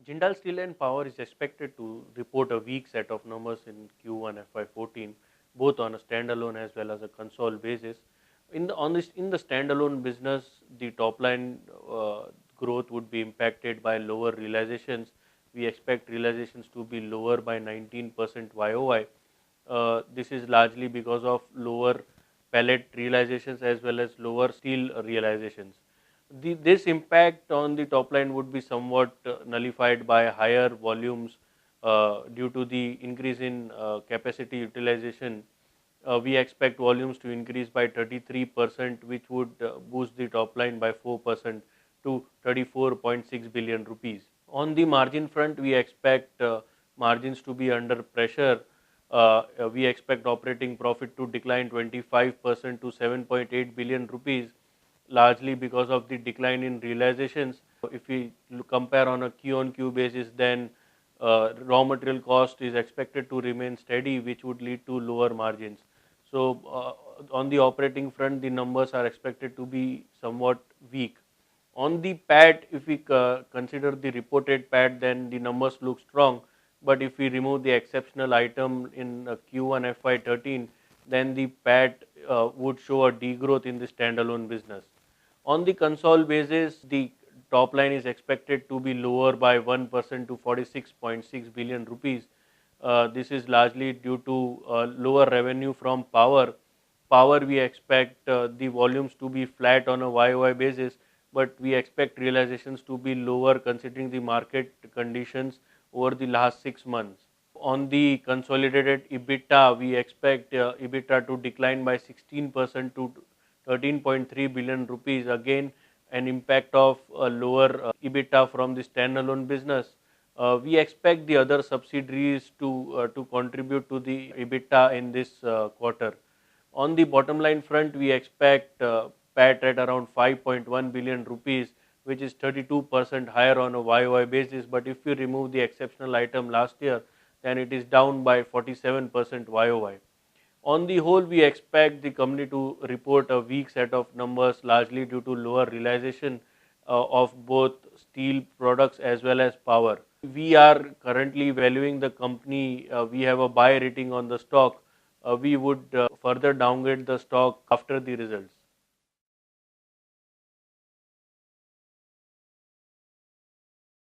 Jindal Steel and Power is expected to report a weak set of numbers in Q1 FY14, both on a standalone as well as a console basis. In the standalone business, the top line growth would be impacted by lower realizations. We expect realizations to be lower by 19% YOY. This is largely because of lower pellet realizations as well as lower steel realizations. This impact on the top line would be somewhat nullified by higher volumes due to the increase in capacity utilization. We expect volumes to increase by 33%, which would boost the top line by 4% to 34.6 billion rupees. On the margin front, we expect margins to be under pressure. We expect operating profit to decline 25% to 7.8 billion rupees, largely because of the decline in realizations. If we compare on a Q on Q basis, then raw material cost is expected to remain steady, which would lead to lower margins. So, on the operating front, the numbers are expected to be somewhat weak. On the PAT, if we consider the reported PAT, then the numbers look strong. But if we remove the exceptional item in Q1 FY13, then the PAT would show a degrowth in the standalone business. On the console basis, the top line is expected to be lower by 1% to 46.6 billion rupees. This is largely due to lower revenue from power. Power, we expect the volumes to be flat on a YOY basis, but we expect realizations to be lower considering the market conditions over the last 6 months. On the consolidated EBITDA, we expect EBITDA to decline by 16% to 13.3 billion rupees. Again, an impact of lower EBITDA from the standalone business. We expect the other subsidiaries to contribute to the EBITDA in this quarter. On the bottom line front, we expect PAT at around 5.1 billion rupees, which is 32% higher on a YOY basis. But if we remove the exceptional item last year, then it is down by 47% YOY. On the whole, we expect the company to report a weak set of numbers, largely due to lower realization of both steel products as well as power. We are currently valuing the company. We have a buy rating on the stock. We would further downgrade the stock after the results.